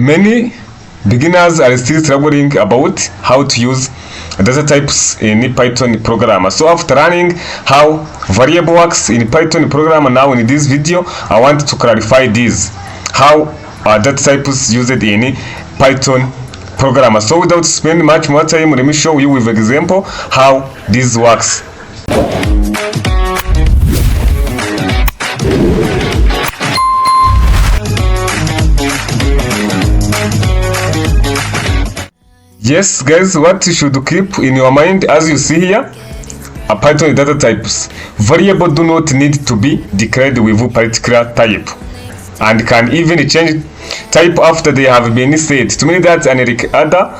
Many beginners are still struggling about how to use data types in Python programmer. So after learning how variable works in Python programmer, now in this video I want to clarify this, how data types used in Python programmer. So without spending much more time, let me show you with example how this works. Yes guys, what you should keep in your mind, as you see here, a Python data types. Variable do not need to be declared with a particular type, and can even change type after they have been set. To me, that unlike other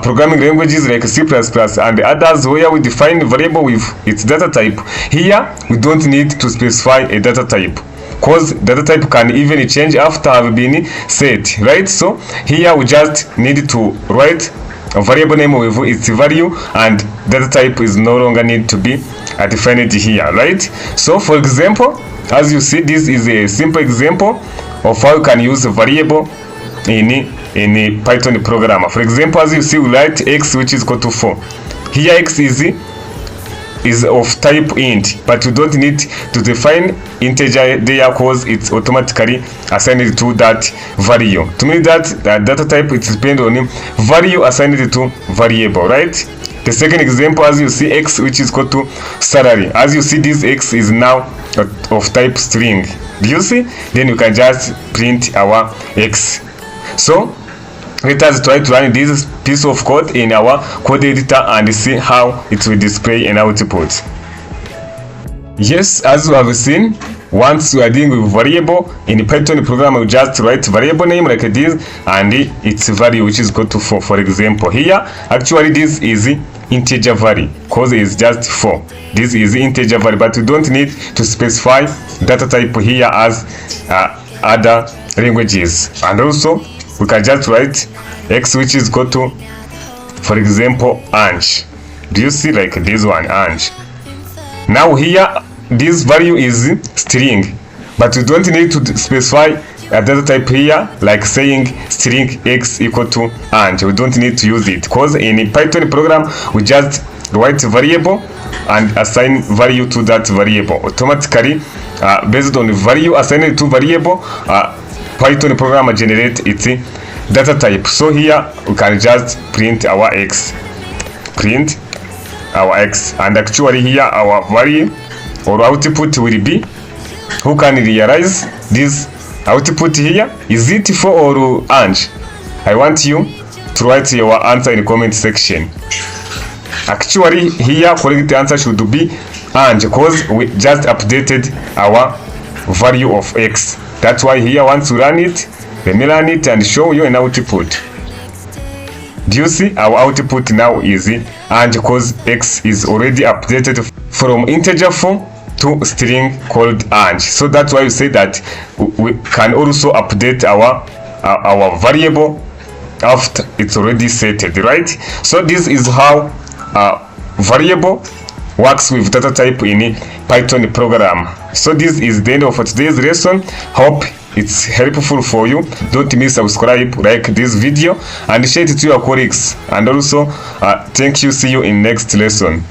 programming languages like C++ and others where we define variable with its data type, here we don't need to specify a data type, because data type can even change after have been set, right? So here we just need to write a variable name with its value, and data type is no longer need to be defined here, right? So for example, as you see, this is a simple example of how you can use a variable in a Python programmer. For example, as you see, we write x which is equal to 4. Here x is of type int, but you don't need to define integer there because it's automatically assigned to that value. To me, that data type, it depends on value assigned to variable, right? The second example, as you see, x which is equal to salary. As you see, this x is now of type string. Do you see? Then you can just print our x. So let us try to run this piece of code in our code editor and see how it will display an output. Yes, as you have seen, once you are dealing with variable in Python program, you just write variable name like this and its value which is equal to 4. For example, here actually this is integer value because it's just 4. This is integer value, but you don't need to specify data type here as other languages. And also we can just write x which is equal to, for example, Ange. Do you see, like this one, Ange? Now here this value is string, but you don't need to specify a data type here, like saying string x equal to Ange. We don't need to use it because in a Python program we just write variable and assign value to that variable automatically. Based on the value assigned to variable, Python programmer generate its data type. So here we can just print our x, and actually here our value or output will be, who can realize this output here? Is it 4 or Ange? I want you to write your answer in the comment section. Actually here correct answer should be Ange because we just updated our value of x. That's why here once you run it, let me run it and show you an output. Do you see our output now is Ange because x is already updated from integer form to string called Ange. So that's why you say that we can also update our variable after it's already set, right? So this is how variable works with data type in Python program. So this is the end of today's lesson. Hope it's helpful for you. Don't miss subscribe, like this video and share it to your colleagues. And also thank you. See you in next lesson.